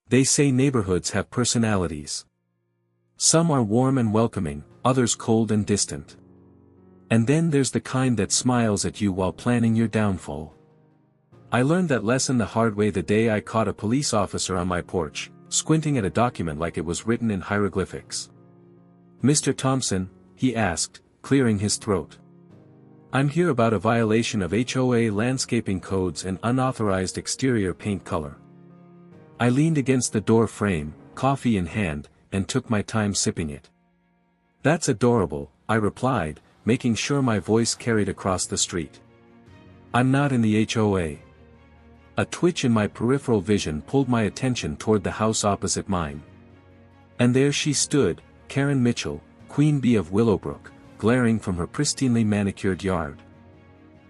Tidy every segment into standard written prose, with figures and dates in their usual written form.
They say neighborhoods have personalities. Some are warm and welcoming, others cold and distant. And then there's the kind that smiles at you while planning your downfall. I learned that lesson the hard way the day I caught a police officer on my porch, squinting at a document like it was written in hieroglyphics. "Mr. Thompson," he asked, clearing his throat. "I'm here about a violation of HOA landscaping codes and unauthorized exterior paint color." I leaned against the door frame, coffee in hand, and took my time sipping it. "That's adorable," I replied, making sure my voice carried across the street. "I'm not in the HOA." A twitch in my peripheral vision pulled my attention toward the house opposite mine. And there she stood, Karen Mitchell, Queen Bee of Willowbrook, glaring from her pristinely manicured yard.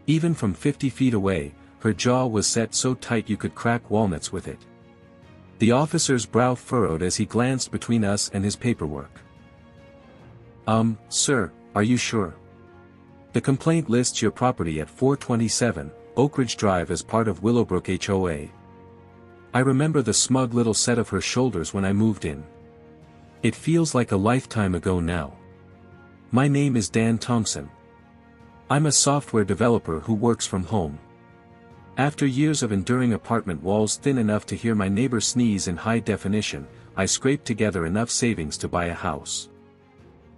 Even from 50 feet away, her jaw was set so tight you could crack walnuts with it. The officer's brow furrowed as he glanced between us and his paperwork. Sir, are you sure? The complaint lists your property at 427, Oak Ridge Drive as part of Willowbrook HOA. I remember the smug little set of her shoulders when I moved in. It feels like a lifetime ago now. My name is Dan Thompson. I'm a software developer who works from home. After years of enduring apartment walls thin enough to hear my neighbor sneeze in high definition, I scraped together enough savings to buy a house.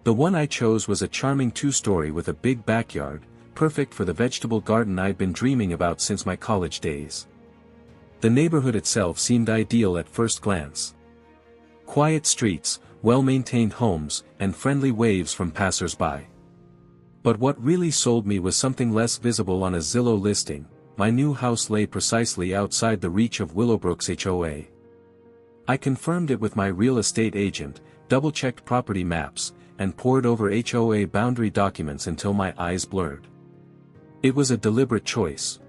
The one I chose was a charming two-story with a big backyard, perfect for the vegetable garden I'd been dreaming about since my college days. The neighborhood itself seemed ideal at first glance. Quiet streets, well-maintained homes, and friendly waves from passers-by. But what really sold me was something less visible on a Zillow listing. My new house lay precisely outside the reach of Willowbrook's HOA. I confirmed it with my real estate agent, double-checked property maps, and pored over HOA boundary documents until my eyes blurred. It was a deliberate choice.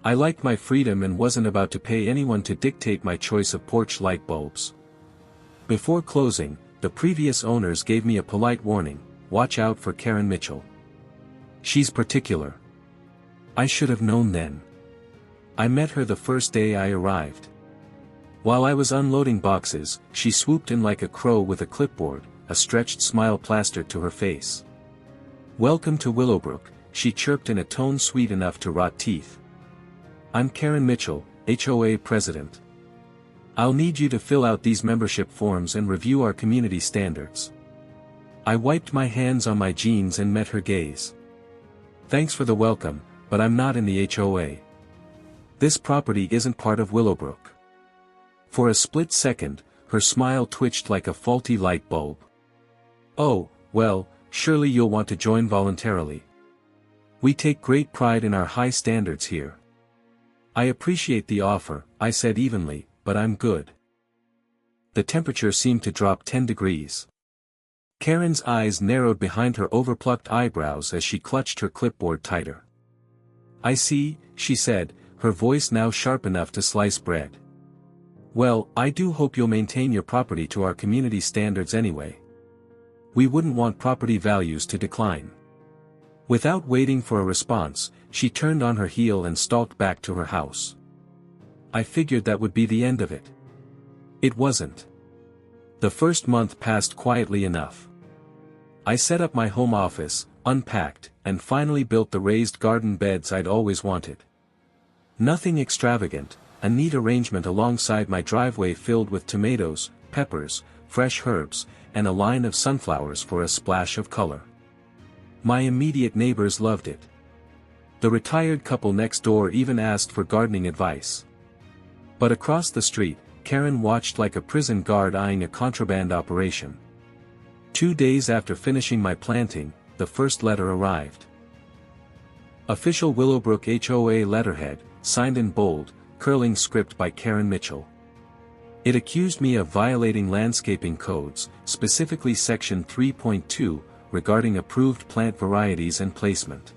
I liked my freedom and wasn't about to pay anyone to dictate my choice of porch light bulbs. Before closing, the previous owners gave me a polite warning: watch out for Karen Mitchell. She's particular. I should have known then. I met her the first day I arrived. While I was unloading boxes, she swooped in like a crow with a clipboard, a stretched smile plastered to her face. "Welcome to Willowbrook," she chirped in a tone sweet enough to rot teeth. "I'm Karen Mitchell, HOA president. I'll need you to fill out these membership forms and review our community standards." I wiped my hands on my jeans and met her gaze. "Thanks for the welcome, but I'm not in the HOA. This property isn't part of Willowbrook." For a split second, her smile twitched like a faulty light bulb. "Oh, well, surely you'll want to join voluntarily. We take great pride in our high standards here." "I appreciate the offer," I said evenly, "but I'm good." The temperature seemed to drop 10 degrees. Karen's eyes narrowed behind her overplucked eyebrows as she clutched her clipboard tighter. "I see," she said, her voice now sharp enough to slice bread. "Well, I do hope you'll maintain your property to our community standards anyway. We wouldn't want property values to decline." Without waiting for a response, she turned on her heel and stalked back to her house. I figured that would be the end of it. It wasn't. The first month passed quietly enough. I set up my home office, unpacked, and finally built the raised garden beds I'd always wanted. Nothing extravagant, a neat arrangement alongside my driveway filled with tomatoes, peppers, fresh herbs, and a line of sunflowers for a splash of color. My immediate neighbors loved it. The retired couple next door even asked for gardening advice. But across the street, Karen watched like a prison guard eyeing a contraband operation. 2 days after finishing my planting, the first letter arrived. Official Willowbrook HOA letterhead, signed in bold, curling script by Karen Mitchell. It accused me of violating landscaping codes, specifically Section 3.2, regarding approved plant varieties and placement.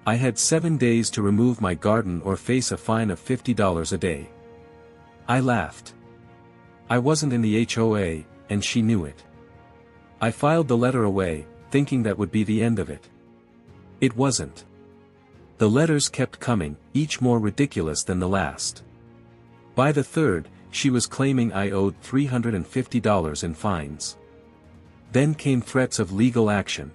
I had 7 days to remove my garden or face a fine of $50 a day. I laughed. I wasn't in the HOA, and she knew it. I filed the letter away, thinking that would be the end of it. It wasn't. The letters kept coming, each more ridiculous than the last. By the third, she was claiming I owed $350 in fines. Then came threats of legal action.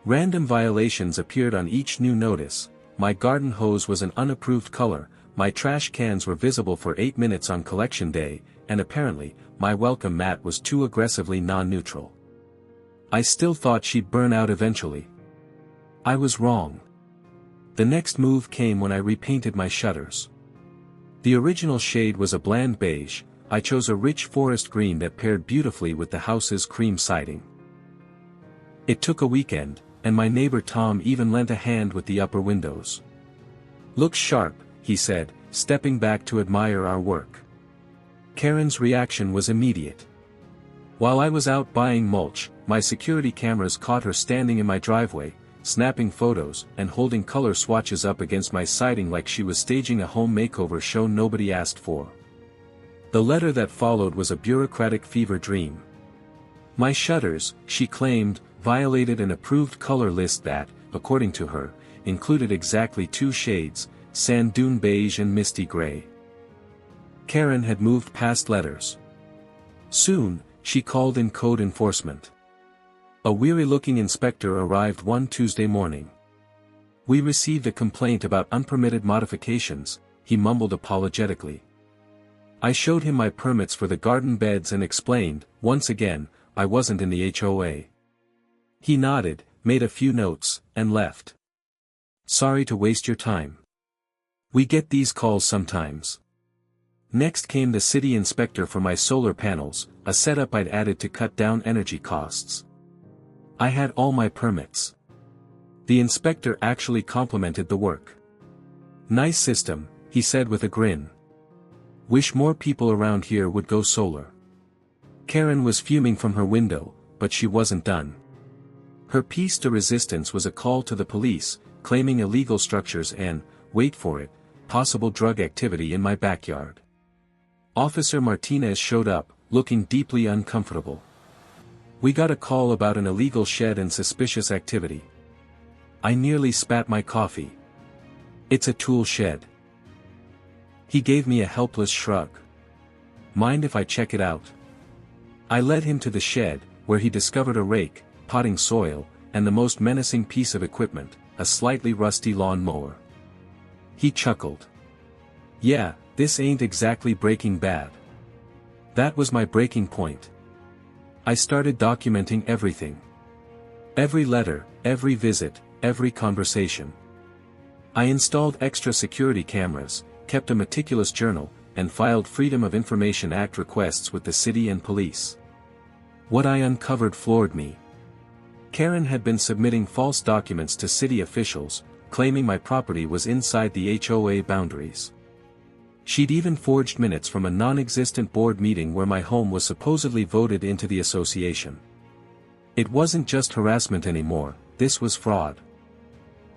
Random violations appeared on each new notice. My garden hose was an unapproved color, my trash cans were visible for 8 minutes on collection day, and apparently, my welcome mat was too aggressively non-neutral. I still thought she'd burn out eventually. I was wrong. The next move came when I repainted my shutters. The original shade was a bland beige. I chose a rich forest green that paired beautifully with the house's cream siding. It took a weekend, and my neighbor Tom even lent a hand with the upper windows. "Looks sharp," he said, stepping back to admire our work. Karen's reaction was immediate. While I was out buying mulch, my security cameras caught her standing in my driveway, snapping photos and holding color swatches up against my siding like she was staging a home makeover show nobody asked for. The letter that followed was a bureaucratic fever dream. My shutters, she claimed, violated an approved color list that, according to her, included exactly 2 shades, sand dune beige and misty gray. Karen had moved past letters. Soon, she called in code enforcement. A weary-looking inspector arrived one Tuesday morning. "We received a complaint about unpermitted modifications," he mumbled apologetically. I showed him my permits for the garden beds and explained, once again, I wasn't in the HOA. He nodded, made a few notes, and left. "Sorry to waste your time. We get these calls sometimes." Next came the city inspector for my solar panels, a setup I'd added to cut down energy costs. I had all my permits. The inspector actually complimented the work. "Nice system," he said with a grin. "Wish more people around here would go solar." Karen was fuming from her window, but she wasn't done. Her piece de resistance was a call to the police, claiming illegal structures and, wait for it, possible drug activity in my backyard. Officer Martinez showed up, looking deeply uncomfortable. "We got a call about an illegal shed and suspicious activity." I nearly spat my coffee. "It's a tool shed." He gave me a helpless shrug. "Mind if I check it out?" I led him to the shed, where he discovered a rake, potting soil, and the most menacing piece of equipment, a slightly rusty lawn mower. He chuckled. "Yeah, this ain't exactly Breaking Bad." That was my breaking point. I started documenting everything. Every letter, every visit, every conversation. I installed extra security cameras, kept a meticulous journal, and filed Freedom of Information Act requests with the city and police. What I uncovered floored me. Karen had been submitting false documents to city officials, claiming my property was inside the HOA boundaries. She'd even forged minutes from a non-existent board meeting where my home was supposedly voted into the association. It wasn't just harassment anymore, this was fraud.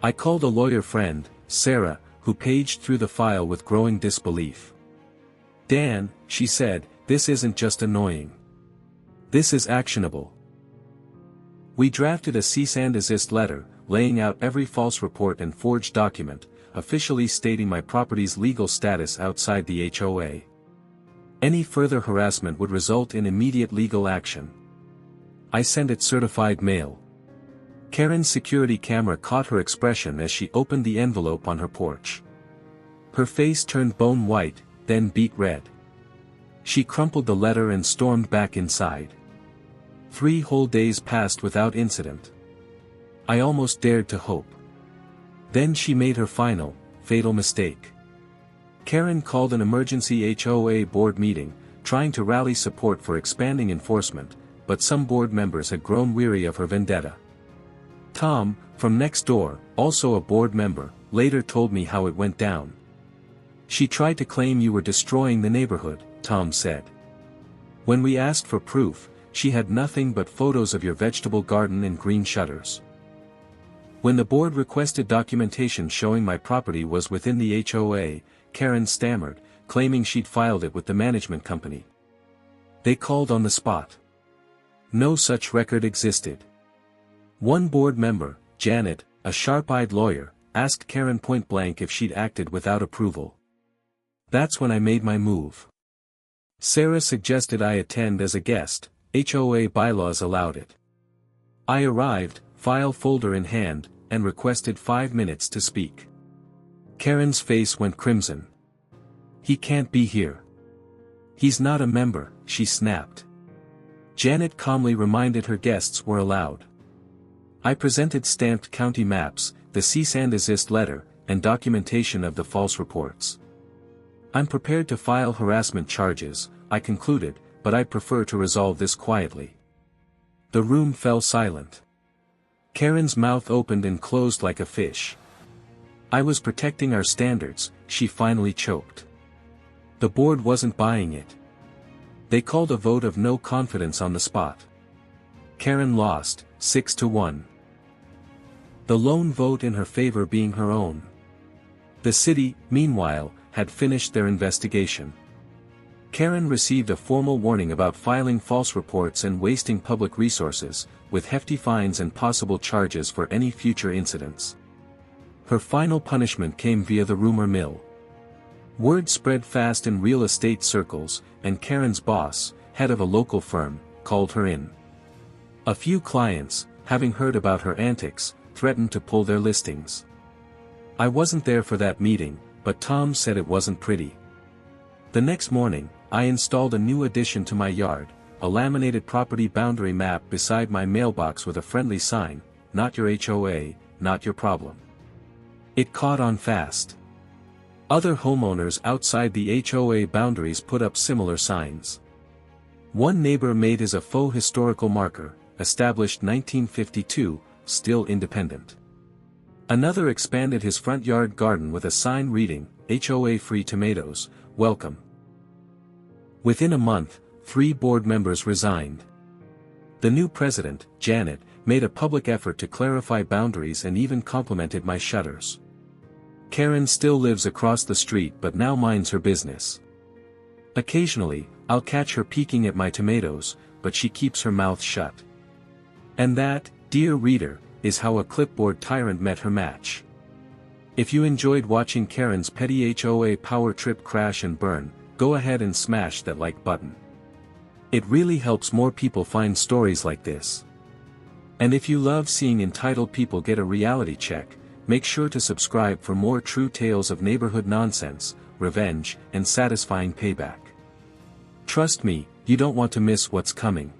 I called a lawyer friend, Sarah, who paged through the file with growing disbelief. "Dan," she said, "this isn't just annoying. This is actionable." We drafted a cease and desist letter, laying out every false report and forged document, officially stating my property's legal status outside the HOA. Any further harassment would result in immediate legal action. I sent it certified mail. Karen's security camera caught her expression as she opened the envelope on her porch. Her face turned bone white, then beet red. She crumpled the letter and stormed back inside. 3 whole days passed without incident. I almost dared to hope. Then she made her final, fatal mistake. Karen called an emergency HOA board meeting, trying to rally support for expanding enforcement, but some board members had grown weary of her vendetta. Tom, from next door, also a board member, later told me how it went down. "She tried to claim you were destroying the neighborhood," Tom said. "When we asked for proof, she had nothing but photos of your vegetable garden and green shutters." When the board requested documentation showing my property was within the HOA, Karen stammered, claiming she'd filed it with the management company. They called on the spot. No such record existed. One board member, Janet, a sharp-eyed lawyer, asked Karen point-blank if she'd acted without approval. That's when I made my move. Sarah suggested I attend as a guest, HOA bylaws allowed it. I arrived, file folder in hand, and requested 5 minutes to speak. Karen's face went crimson. "He can't be here. He's not a member," she snapped. Janet calmly reminded her guests were allowed. I presented stamped county maps, the cease and desist letter, and documentation of the false reports. "I'm prepared to file harassment charges," I concluded, "but I'd prefer to resolve this quietly." The room fell silent. Karen's mouth opened and closed like a fish. "I was protecting our standards," she finally choked. "The board wasn't buying it. They called a vote of no confidence on the spot. Karen lost, 6-1. The lone vote in her favor being her own. The city, meanwhile, had finished their investigation. Karen received a formal warning about filing false reports and wasting public resources, with hefty fines and possible charges for any future incidents. Her final punishment came via the rumor mill. Word spread fast in real estate circles, and Karen's boss, head of a local firm, called her in. A few clients, having heard about her antics, threatened to pull their listings. I wasn't there for that meeting, but Tom said it wasn't pretty. The next morning, I installed a new addition to my yard, a laminated property boundary map beside my mailbox with a friendly sign, "Not your HOA, not your problem." It caught on fast. Other homeowners outside the HOA boundaries put up similar signs. One neighbor made his a faux historical marker, established 1952, still independent. Another expanded his front yard garden with a sign reading, "HOA-free tomatoes, welcome." Within a month, 3 board members resigned. The new president, Janet, made a public effort to clarify boundaries and even complimented my shutters. Karen still lives across the street but now minds her business. Occasionally, I'll catch her peeking at my tomatoes, but she keeps her mouth shut. And that, dear reader, is how a clipboard tyrant met her match. If you enjoyed watching Karen's petty HOA power trip crash and burn, go ahead and smash that like button. It really helps more people find stories like this. And if you love seeing entitled people get a reality check, make sure to subscribe for more true tales of neighborhood nonsense, revenge, and satisfying payback. Trust me, you don't want to miss what's coming.